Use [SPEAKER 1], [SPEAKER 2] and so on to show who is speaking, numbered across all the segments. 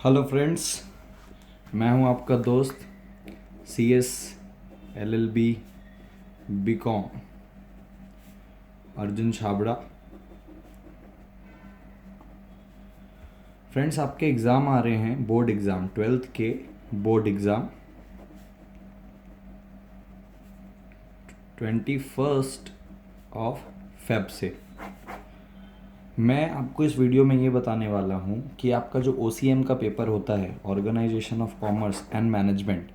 [SPEAKER 1] Hello friends, मैं हूं आपका दोस्त CS LLB BCom Arjun Chhabra. Friends, आपके एग्ज़ाम आ रहे हैं, बोर्ड एग्ज़ाम, 12th के बोर्ड एग्ज़ाम 21 फेब से। मैं आपको इस वीडियो में ये बताने वाला हूँ कि आपका जो OCM का पेपर होता है, organization of commerce and management,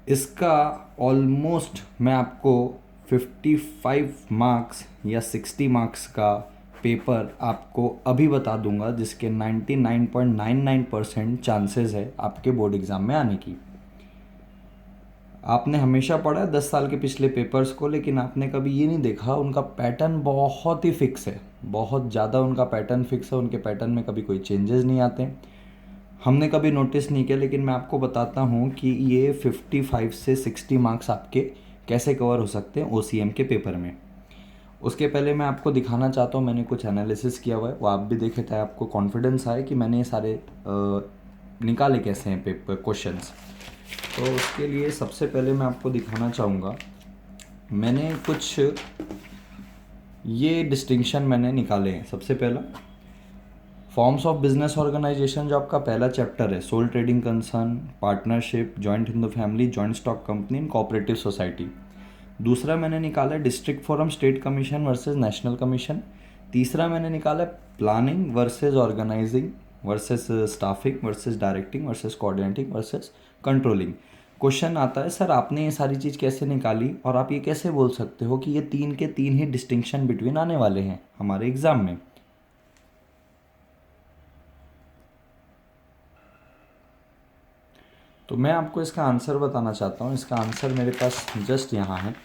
[SPEAKER 1] इसका ऑलमोस्ट मैं आपको 55 मार्क्स या 60 मार्क्स का पेपर आपको अभी बता दूंगा, जिसके 99.99% चांसेस है आपके बोर्ड एग्ज़ाम में आने की। आपने हमेशा पढ़ा है 10 साल के पिछले पेपर्स को, लेकिन आपने कभी ये नहीं देखा उनका पैटर्न बहुत ही फिक्स है, बहुत ज़्यादा उनका पैटर्न फिक्स है, उनके पैटर्न में कभी कोई चेंजेस नहीं आते। हमने कभी नोटिस नहीं किया, लेकिन मैं आपको बताता हूँ कि ये 55 से 60 मार्क्स आपके कैसे कवर हो सकते हैं OCM के पेपर में। उसके पहले मैं आपको दिखाना चाहता हूँ, मैंने कुछ एनालिसिस किया हुआ है, वो आप भी देखे थे, आपको कॉन्फिडेंस आए कि मैंने ये सारे निकाले कैसे हैं पेपर क्वेश्चंस। तो उसके लिए सबसे पहले मैं आपको दिखाना चाहूँगा, मैंने कुछ ये डिस्टिंक्शन मैंने निकाले हैं। सबसे पहला, फॉर्म्स ऑफ बिजनेस ऑर्गेनाइजेशन, जो आपका पहला चैप्टर है, sole trading concern, partnership, joint Hindu family, joint stock company and cooperative society. दूसरा मैंने निकाला है district forum state commission versus national commission. तीसरा मैंने निकाला है planning versus organizing versus staffing versus directing versus coordinating versus controlling. Question आता है, सर आपने ये सारी चीज़ कैसे निकाली और आप ये कैसे बोल सकते हो कि ये तीन के तीन ही डिस्टिंक्शन बिटवीन आने वाले हैं हमारे एग्जाम में। तो मैं आपको इसका आंसर बताना चाहता हूँ। इसका आंसर मेरे पास जस्ट यहाँ है।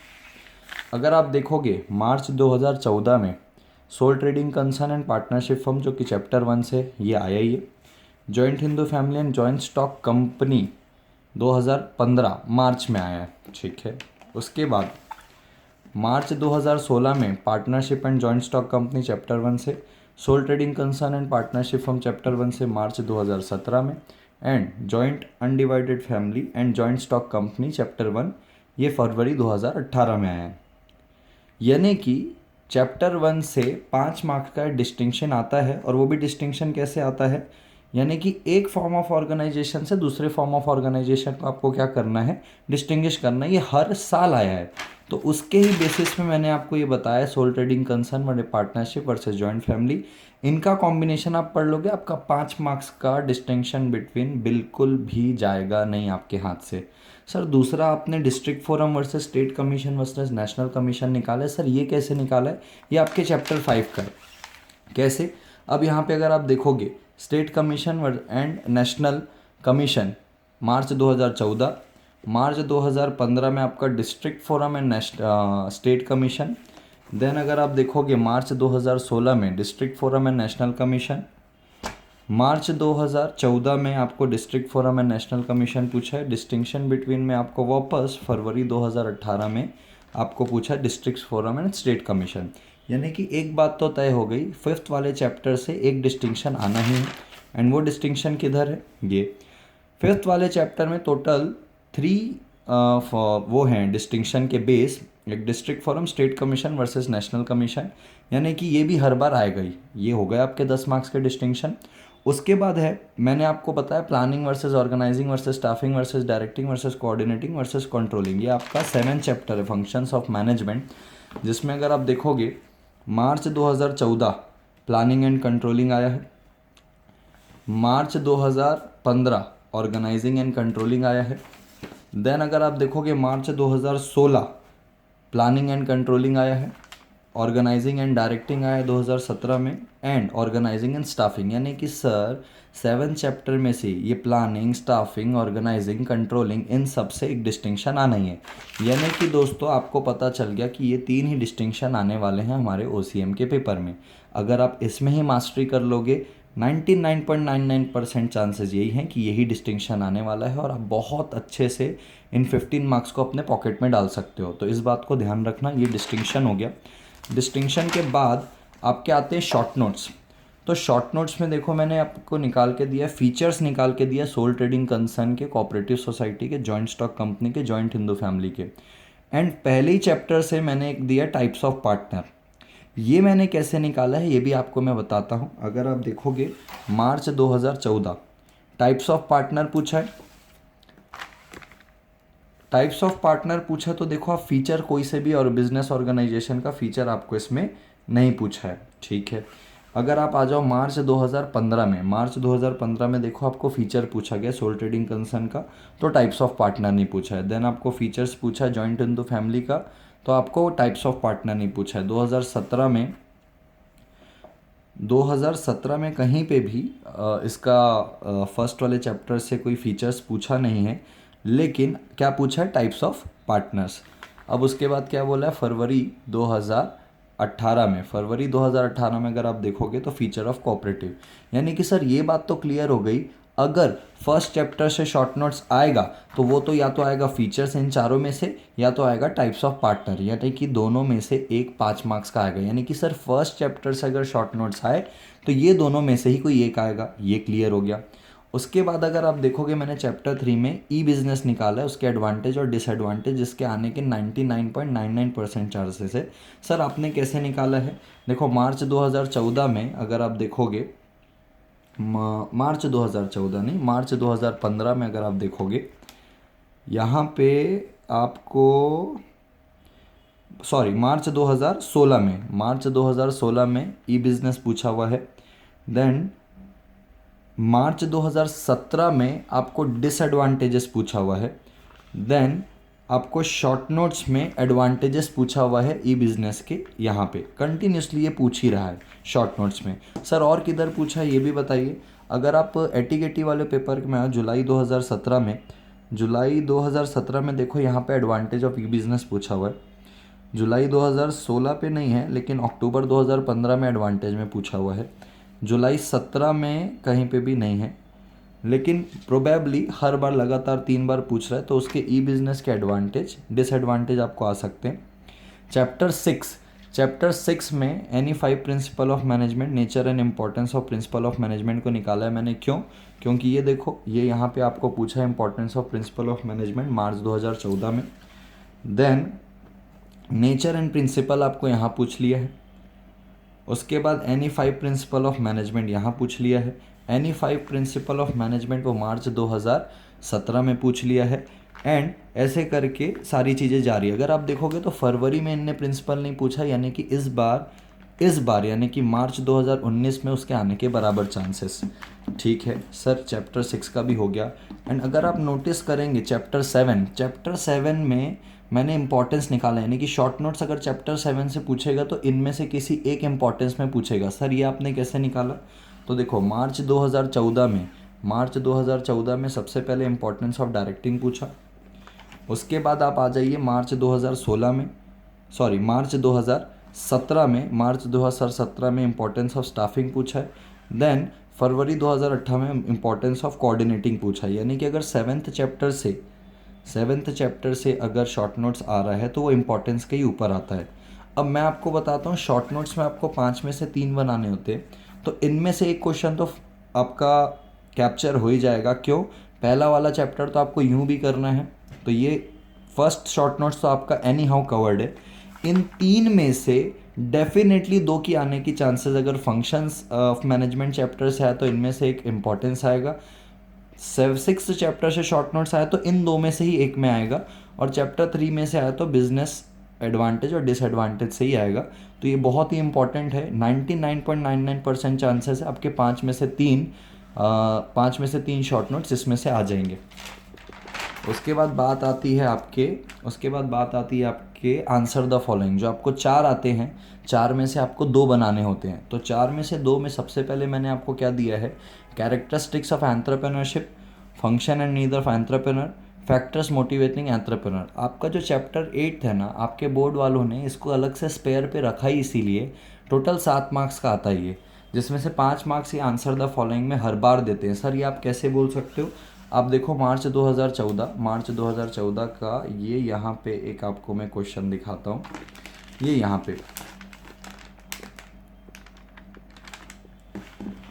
[SPEAKER 1] अगर आप देखोगे मार्च 2014 में sole trading concern and partnership firm, जो कि चैप्टर 1 से ये आया ही है। Joint Hindu family and joint stock company 2015 March में आया है, ठीक है। उसके बाद मार्च 2016 में partnership and joint stock company chapter 1 से, sole trading concern and partnership firm chapter 1 से मार्च 2017 में, and joint undivided family and joint stock company chapter 1 ये फरवरी 2018 में आया है। यानी कि चैप्टर 1 से 5 मार्क्स का डिस्टिंक्शन आता है, और वो भी डिस्टिंक्शन कैसे आता है, यानी कि एक फॉर्म ऑफ ऑर्गेनाइजेशन से दूसरे फॉर्म ऑफ ऑर्गेनाइजेशन को आपको क्या करना है, डिस्टिंग्विश करना है। ये हर साल आया है, तो उसके ही बेसिस पे मैंने आपको ये बताया, sole trading concern versus partnership versus joint family, इनका कॉम्बिनेशन आप पढ़ लोगे, आपका 5 मार्क्स का डिस्टिंक्शन बिटवीन बिल्कुल भी जाएगा नहीं आपके हाथ से। सर दूसरा आपने district forum versus state commission versus national commission निकाला है, सर ये कैसे निकाला है, ये आपके चैप्टर 5 का है। कैसे, अब यहाँ पे अगर आप देखोगे state commission and national commission March 2014, March 2015 में आपका district forum and state commission. Then अगर आप देखोगे मार्च 2016 में district forum and national commission. March 2014 में आपको district forum and national commission पूछा है। डिस्टिंक्शन बिटवीन में आपको वापस फरवरी 2018 में आपको पूछा district forum and state commission. यानी कि एक बात तो तय हो गई, 5th वाले चैप्टर से एक डिस्टिंक्शन आना ही है। एंड वो डिस्टिंक्शन किधर है, ये 5th वाले चैप्टर में टोटल 3 वो हैं डिस्टिंक्शन के बेस, एक district forum state commission versus national commission, यानी कि ये भी हर बार आएगा ही। ये हो गया आपके 10 मार्क्स के डिस्टिंक्शन। उसके बाद है, मैंने आपको बताया planning versus organizing versus staffing versus directing versus coordinating versus controlling. ये आपका 7th चैप्टर है, फंक्शंस ऑफ मैनेजमेंट, जिसमें अगर आप देखोगे मार्च 2014 प्लानिंग एंड कंट्रोलिंग आया है, मार्च 2015 ऑर्गेनाइजिंग एंड कंट्रोलिंग आया है। देन अगर आप देखोगे मार्च 2016 प्लानिंग एंड कंट्रोलिंग आया है, ऑर्गेनाइजिंग एंड डायरेक्टिंग आया है 2017 में, एंड ऑर्गेनाइजिंग एंड स्टाफिंग। यानी कि सर 7th चैप्टर में से ये प्लानिंग, स्टाफिंग, ऑर्गेनाइजिंग, कंट्रोलिंग, इन सब से एक डिस्टिंक्शन आना ही है। यानी कि दोस्तों आपको पता चल गया कि ये 3 ही डिस्टिंक्शन आने वाले हैं हमारे OCM के पेपर में। अगर आप इसमें ही मास्टरी कर लोगे, 99.99% चांसेस यही हैं कि यही डिस्टिंक्शन आने वाला है, और आप बहुत अच्छे से इन 15 मार्क्स को अपने पॉकेट में डाल सकते हो। तो इस बात को ध्यान रखना, ये डिस्टिंक्शन हो गया। डिस्टिंक्शन के बाद आपके आते हैं शॉर्ट नोट्स। तो शॉर्ट नोट्स में देखो मैंने आपको निकाल के दिया, फीचर्स निकाल के दिया सोल ट्रेडिंग कंसर्न के, कोऑपरेटिव सोसाइटी के, जॉइंट स्टॉक कंपनी के, जॉइंट हिंदू फैमिली के। एंड पहले ही चैप्टर से मैंने एक दिया टाइप्स ऑफ पार्टनर। ये मैंने कैसे निकाला है ये भी आपको मैं बताता हूँ। अगर आप देखोगे मार्च 2014 टाइप्स ऑफ पार्टनर पूछा है, टाइप्स ऑफ पार्टनर पूछा तो देखो आप फीचर कोई से भी और बिजनेस ऑर्गेनाइजेशन का फीचर आपको इसमें नहीं पूछा है, ठीक है। अगर आप आ जाओ मार्च 2015 में, मार्च 2015 में देखो आपको फीचर पूछा गया सोल ट्रेडिंग कंसर्न का, तो टाइप्स ऑफ पार्टनर नहीं पूछा है। देन आपको फीचर्स पूछा है जॉइंट हिंदू फैमिली का, तो आपको टाइप्स ऑफ पार्टनर नहीं पूछा है। 2017 में कहीं पे भी इसका फर्स्ट वाले चैप्टर से कोई फीचर्स पूछा नहीं है, लेकिन क्या पूछा है टाइप्स ऑफ पार्टनर्स। अब उसके बाद क्या बोला है फरवरी 2018 में, फरवरी 2018 में अगर आप देखोगे तो फीचर ऑफ कोऑपरेटिव। यानी कि सर ये बात तो क्लियर हो गई, अगर फर्स्ट चैप्टर से शॉर्ट नोट्स आएगा तो वो तो या तो आएगा फीचर्स इन चारों में से, या तो आएगा टाइप्स ऑफ पार्टनर, यानी कि दोनों में से एक 5 मार्क्स का आएगा। यानी कि सर फर्स्ट चैप्टर से अगर शॉर्ट नोट्स आए तो ये दोनों में से ही कोई एक आएगा, ये क्लियर हो गया। उसके बाद अगर आप देखोगे मैंने चैप्टर 3 में ई बिजनेस निकाला है, उसके एडवांटेज और डिसएडवांटेज जिसके आने के 99.99% चांसेस है। सर आपने कैसे निकाला है, देखो मार्च 2014 में अगर आप देखोगे, मार्च 2014 नहीं, मार्च 2015 में अगर आप देखोगे यहाँ पे आपको, सॉरी मार्च 2016 में, मार्च 2016 में ई बिजनेस पूछा हुआ है। देन मार्च 2017 में आपको डिसएडवांटेजेस पूछा हुआ है। देन आपको शॉर्ट नोट्स में एडवांटेजेस पूछा हुआ है ई बिजनेस के, यहाँ पे कंटिन्यूसली ये पूछ ही रहा है शॉर्ट नोट्स में। सर और किधर पूछा है ये भी बताइए। अगर आप एटीकेटी वाले पेपर में आओ जुलाई 2017 में, जुलाई 2017 में देखो यहाँ पे एडवांटेज ऑफ ई बिजनेस पूछा हुआ है। जुलाई 2016 पे नहीं है, लेकिन अक्टूबर 2015 में एडवांटेज में पूछा हुआ है। जुलाई 17 में कहीं पे भी नहीं है, लेकिन प्रोबेबली हर बार लगातार 3 बार पूछ रहा है तो उसके ई बिजनेस के एडवांटेज डिसएडवांटेज आपको आ सकते हैं। चैप्टर 6 में any 5 principal of management, nature and importance of principle of management को निकाला है मैंने। क्यों? क्योंकि ये देखो ये यहाँ पे आपको पूछा है importance of principle of management March 2014 में। देन नेचर एंड प्रिंसिपल आपको यहाँ पूछ लिया है। उसके बाद एनी 5 प्रिंसिपल ऑफ मैनेजमेंट यहाँ पूछ लिया है। एनी 5 प्रिंसिपल ऑफ मैनेजमेंट को मार्च 2017 में पूछ लिया है। एंड ऐसे करके सारी चीज़ें जारी है। अगर आप देखोगे तो फरवरी में इनने प्रिंसिपल नहीं पूछा, यानी कि इस बार यानी कि मार्च 2019 में उसके आने के बराबर चांसेस। ठीक है सर, चैप्टर 6 का भी हो गया। एंड अगर आप नोटिस करेंगे चैप्टर 7 में मैंने इंपॉर्टेंस निकाला, यानी कि शॉर्ट नोट्स अगर चैप्टर 7 से पूछेगा तो इनमें से किसी एक इंपॉर्टेंस में पूछेगा। सर ये आपने कैसे निकाला? तो देखो मार्च 2014 में सबसे पहले इंपॉर्टेंस ऑफ डायरेक्टिंग पूछा। उसके बाद आप आ जाइए मार्च 2017 में इंपॉर्टेंस ऑफ स्टाफिंग पूछा है। देन फरवरी 2018 में इंपॉर्टेंस ऑफ कोऑर्डिनेटिंग पूछा है। यानी कि अगर सेवन्थ चैप्टर से अगर शॉर्ट नोट्स आ रहा है तो वो इंपॉर्टेंस के ही ऊपर आता है। अब मैं आपको बताता हूँ, शॉर्ट नोट्स में आपको 5 में से 3 बनाने होते हैं, तो इनमें से एक क्वेश्चन तो आपका कैप्चर हो ही जाएगा। क्यों? पहला वाला चैप्टर तो आपको यूं भी करना है, तो ये फर्स्ट शॉर्ट नोट्स तो आपका एनी हाउ कवर्ड है। इन 3 में से डेफिनेटली 2 की आने की चांसेस, अगर फंक्शंस ऑफ मैनेजमेंट चैप्टर से है तो इनमें से एक इंपॉर्टेंस आएगा। 6th चैप्टर से शॉर्ट नोट्स आया तो इन 2 में से ही एक में आएगा, और चैप्टर 3 में से आया तो बिजनेस एडवांटेज और डिसएडवांटेज से ही आएगा। तो ये बहुत ही इंपॉर्टेंट है। 99.99% चांसेस है आपके 5 में से 3 शॉर्ट नोट्स इसमें से आ जाएंगे। उसके बाद बात आती है आपके आंसर द फॉलोइंग। जो आपको 4 आते हैं, 4 में से आपको 2 बनाने होते हैं। तो 4 में से 2 में सबसे पहले मैंने आपको क्या दिया है, characteristics of entrepreneurship, function and need of entrepreneur, factors motivating entrepreneur. आपका जो चैप्टर 8 है ना, आपके बोर्ड वालों ने इसको अलग से स्पेयर पे रखा ही इसीलिए। टोटल 7 मार्क्स का आता है ये, जिसमें से 5 मार्क्स ये आंसर द फॉलोइंग में हर बार देते हैं। सर ये आप कैसे बोल सकते हो? आप देखो मार्च 2014 का ये यहाँ पे एक आपको मैं क्वेश्चन दिखाता हूँ। ये यहाँ पे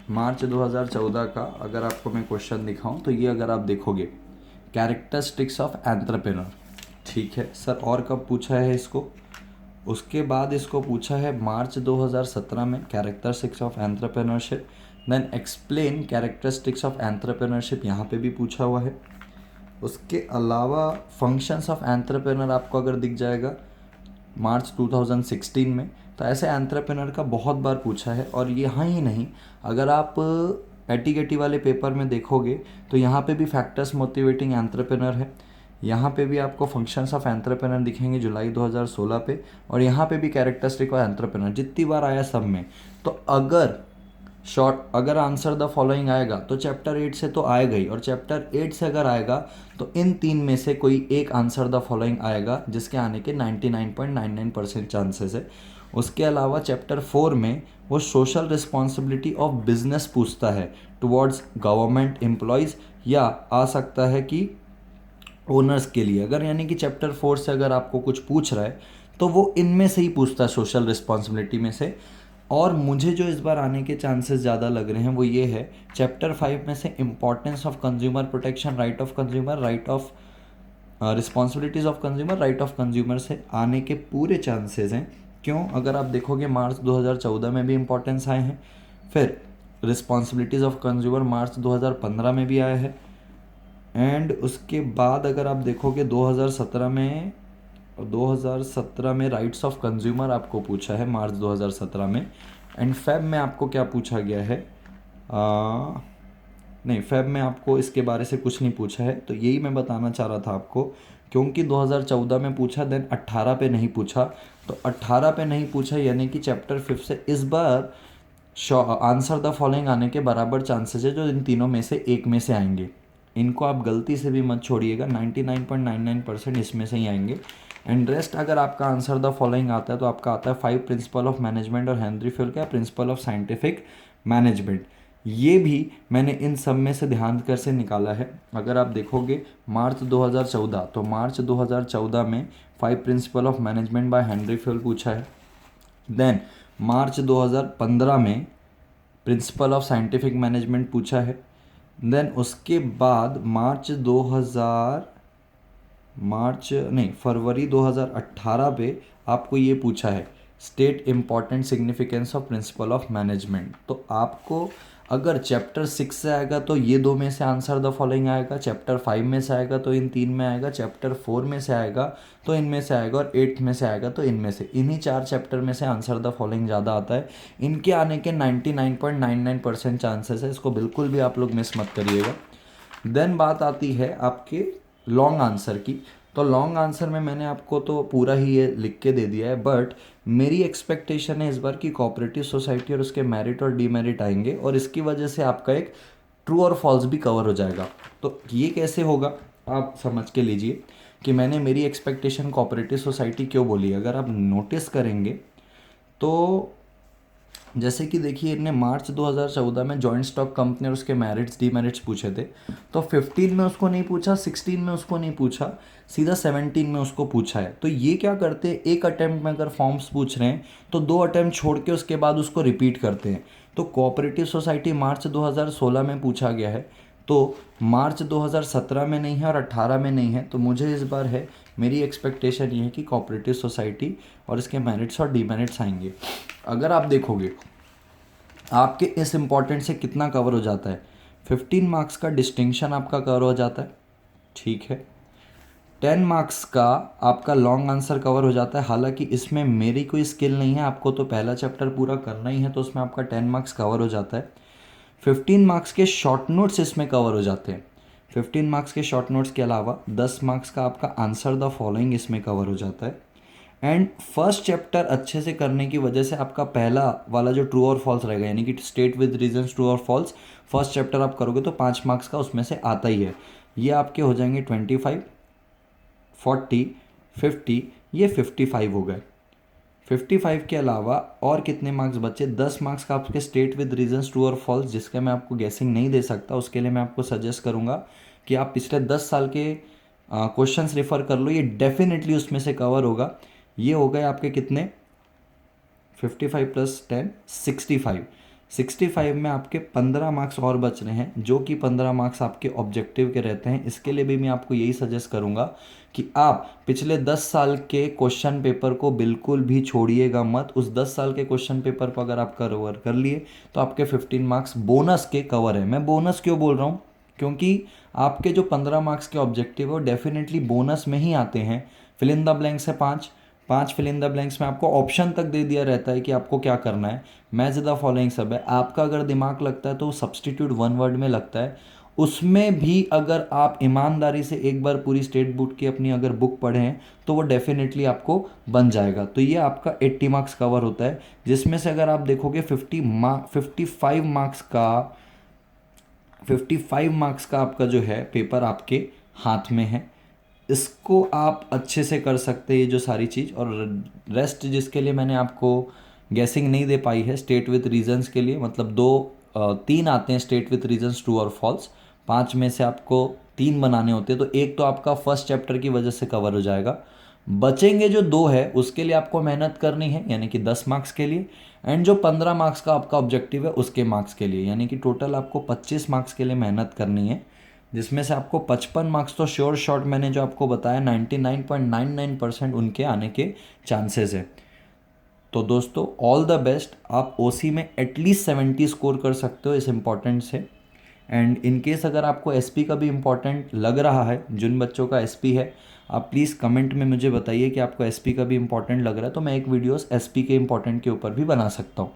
[SPEAKER 1] मार्च 2014 का अगर आपको मैं क्वेश्चन दिखाऊं तो ये अगर आप देखोगे कैरेक्टरिस्टिक्स ऑफ एंटरप्रेन्योर, ठीक है सर, और कब पूछा है इसको, उसके बाद इसको पूछा है मार्च 2017 में characteristics of entrepreneurship, then explain characteristics of entrepreneurship यहाँ पे भी पूछा हुआ है। उसके अलावा फंक्शंस ऑफ एंटरप्रेन्योर आपको अगर दिख जाएगा मार्च 2016 में, तो ऐसे एंटरप्रेन्योर का बहुत बार पूछा है। और यहाँ ही नहीं, अगर आप एटीकेटी वाले पेपर में देखोगे तो यहाँ पे भी फैक्टर्स मोटिवेटिंग एंटरप्रेन्योर है, यहाँ पे भी आपको फंक्शंस ऑफ एंटरप्रेन्योर दिखेंगे जुलाई 2016 पे, और यहाँ पे भी कैरेक्टरिस्टिक ऑफ एंटरप्रेन्योर जितनी बार आया सब में। तो अगर आंसर द फॉलोइंग आएगा तो चैप्टर 8 से तो आएगा ही, और चैप्टर 8 से अगर आएगा तो इन तीन में से कोई एक आंसर द फॉलोइंग आएगा, जिसके आने के 99.99% चांसेस है। उसके अलावा चैप्टर 4 में वो सोशल रिस्पॉन्सिबिलिटी ऑफ बिजनेस पूछता है टुवर्ड्स गवर्नमेंट एम्प्लॉयज़, या आ सकता है कि ओनर्स के लिए। अगर यानी कि चैप्टर 4 से अगर आपको कुछ पूछ रहा है तो वो इनमें से ही पूछता है, सोशल रिस्पॉन्सिबिलिटी में से। और मुझे जो इस बार आने के चांसेस ज़्यादा लग रहे हैं वो ये है, चैप्टर 5 में से importance of consumer protection, right of consumer, right of responsibilities of consumer, right of consumer से आने के पूरे चांसेस हैं। क्यों? अगर आप देखोगे मार्च 2014 में भी इंपॉर्टेंस आए हैं, फिर रिस्पॉन्सिबिलिटीज़ ऑफ कंज्यूमर मार्च 2015 में भी आया है, एंड उसके बाद अगर आप देखोगे 2017 में राइट्स ऑफ कंज्यूमर आपको पूछा है मार्च 2017 में। एंड फेब में आपको क्या पूछा गया है, नहीं फेब में आपको इसके बारे से कुछ नहीं पूछा है। तो यही मैं बताना चाह रहा था आपको, क्योंकि 2014 में पूछा देन 18 पे नहीं पूछा, तो 18 पे नहीं पूछा यानी कि चैप्टर 5 से इस बार आंसर द फॉलोइंग आने के बराबर चांसेस है, जो इन तीनों में से एक में से आएंगे। इनको आप गलती से भी मत छोड़िएगा, 99.99% इसमें से ही आएंगे। एंड रेस्ट अगर आपका आंसर द फॉलोइंग आता है तो आपका आता है 5 प्रिंसिपल ऑफ मैनेजमेंट, और हेनरी फील्ड का प्रिंसिपल ऑफ साइंटिफिक मैनेजमेंट। ये भी मैंने इन सब में से ध्यान कर से निकाला है। अगर आप देखोगे मार्च 2014, तो मार्च 2014 में 5 principal of management by Henry field पूछा है। देन मार्च 2015 में प्रिंसिपल ऑफ साइंटिफिक मैनेजमेंट पूछा है। देन उसके बाद फरवरी 2018 पे आपको ये पूछा है state important significance of principle of management. तो आपको अगर चैप्टर 6 से आएगा तो ये दो में से आंसर द फॉलोइंग आएगा, चैप्टर 5 में से आएगा तो इन तीन में आएगा, चैप्टर 4 में से आएगा तो इनमें से आएगा, और 8 में से आएगा तो इनमें से, इन्हीं 4 चैप्टर में से आंसर द फॉलोइंग ज़्यादा आता है। इनके आने के 99.99% चांसेस है, इसको बिल्कुल भी आप लोग मिस मत करिएगा। देन बात आती है आपके लॉन्ग आंसर की। तो लॉन्ग आंसर में मैंने आपको तो पूरा ही ये लिख के दे दिया है, बट मेरी एक्सपेक्टेशन है इस बार की कोऑपरेटिव सोसाइटी और उसके मेरिट और डीमेरिट आएंगे, और इसकी वजह से आपका एक ट्रू और फॉल्स भी कवर हो जाएगा। तो ये कैसे होगा आप समझ के लीजिए कि मैंने मेरी एक्सपेक्टेशन कोऑपरेटिव सोसाइटी क्यों बोली। अगर आप नोटिस करेंगे तो जैसे कि देखिए, इनने मार्च 2014 में जॉइंट स्टॉक कंपनी और उसके मेरिट्स डीमेरिट्स पूछे थे, तो 15 में उसको नहीं पूछा, 16 में उसको नहीं पूछा, सीधा 17 में उसको पूछा है। तो ये क्या करते हैं, एक अटेम्प्ट में अगर फॉर्म्स पूछ रहे हैं तो 2 अटेम्प्ट छोड़ के उसके बाद उसको रिपीट करते हैं। तो कोऑपरेटिव सोसाइटी मार्च 2016 में पूछा गया है, तो मार्च 2017 में नहीं है और 18 में नहीं है। तो मुझे इस बार है, मेरी एक्सपेक्टेशन ये है कि कोऑपरेटिव सोसाइटी और इसके मेरिट्स और डीमेरिट्स आएंगे। अगर आप देखोगे आपके इस इम्पॉर्टेंट से कितना कवर हो जाता है, 15 मार्क्स का डिस्टिंक्शन आपका कवर हो जाता है, ठीक है। 10 मार्क्स का आपका लॉन्ग आंसर कवर हो जाता है। हालांकि इसमें मेरी कोई स्किल नहीं है, आपको तो पहला चैप्टर पूरा करना ही है, तो उसमें आपका 10 मार्क्स कवर हो जाता है। 15 मार्क्स के शॉर्ट नोट्स इसमें कवर हो जाते हैं। 15 मार्क्स के शॉर्ट नोट्स के अलावा 10 मार्क्स का आपका आंसर द फॉलोइंग इसमें कवर हो जाता है। एंड फर्स्ट चैप्टर अच्छे से करने की वजह से आपका पहला वाला जो ट्रू और फॉल्स रहेगा, यानी कि स्टेट विद रीजंस ट्रू और फॉल्स, फर्स्ट चैप्टर आप करोगे तो 5 मार्क्स का उसमें से आता ही है। ये आपके हो जाएंगे 25, 40, 50, ये 55 हो गए। 55 के अलावा और कितने मार्क्स बचे, 10 मार्क्स का आपके स्टेट विद रीजंस ट्रू और फॉल्स, जिसका मैं आपको गेसिंग नहीं दे सकता। उसके लिए मैं आपको सजेस्ट करूँगा कि आप पिछले 10 साल के क्वेश्चंस रेफर कर लो, ये डेफिनेटली उसमें से कवर होगा। ये हो गए आपके कितने, 55 + 10 65। 65 में आपके 15 मार्क्स और बच रहे हैं, जो कि 15 मार्क्स आपके ऑब्जेक्टिव के रहते हैं। इसके लिए भी मैं आपको यही सजेस्ट करूंगा कि आप पिछले 10 साल के क्वेश्चन पेपर को बिल्कुल भी छोड़िएगा मत। उस 10 साल के क्वेश्चन पेपर को अगर आप कवर कर लिए तो आपके 15 मार्क्स बोनस के कवर है। मैं बोनस क्यों बोल रहा हूँ, क्योंकि आपके जो 15 मार्क्स के ऑब्जेक्टिव है वो डेफिनेटली बोनस में ही आते हैं। फिल इन द ब्लैंक्स है 5, 5 फिल इन द ब्लैंक्स में आपको ऑप्शन तक दे दिया रहता है कि आपको क्या करना है। मैच द फॉलोइंग सब है, आपका अगर दिमाग लगता है तो सब्सटीट्यूट वन वर्ड में लगता है। उसमें भी अगर आप ईमानदारी से एक बार पूरी स्टेट बोर्ड की अपनी अगर बुक पढ़ें तो वो डेफिनेटली आपको बन जाएगा। तो ये आपका 80 मार्क्स कवर होता है, जिसमें से अगर आप देखोगे 55 मार्क्स का आपका जो है पेपर आपके हाथ में है। इसको आप अच्छे से कर सकते हैं ये जो सारी चीज़। और रेस्ट जिसके लिए मैंने आपको गैसिंग नहीं दे पाई है, स्टेट विथ रीजंस के लिए, मतलब 3 आते हैं स्टेट विथ रीजंस, ट्रू और फॉल्स। 5 में से आपको 3 बनाने होते हैं, तो एक तो आपका फर्स्ट चैप्टर की वजह से कवर हो जाएगा। बचेंगे जो 2 है उसके लिए आपको मेहनत करनी है, यानी कि 10 मार्क्स के लिए। एंड जो 15 मार्क्स का आपका ऑब्जेक्टिव है उसके मार्क्स के लिए, यानी कि टोटल आपको 25 मार्क्स के लिए मेहनत करनी है, जिसमें से आपको 55 मार्क्स तो श्योर शॉट मैंने जो आपको बताया 99.99% उनके आने के चांसेस है। तो दोस्तों ऑल द बेस्ट। आप ओसी में एटलीस्ट 70 स्कोर कर सकते हो इस इम्पॉर्टेंट से। एंड इन केस अगर आपको एसपी का भी इम्पॉर्टेंट लग रहा है, जिन बच्चों का एसपी है, आप प्लीज़ कमेंट में मुझे बताइए कि आपको एसपी का भी इम्पॉर्टेंट लग रहा है, तो मैं एक वीडियोस एसपी के इम्पॉर्टेंट के ऊपर भी बना सकता हूँ।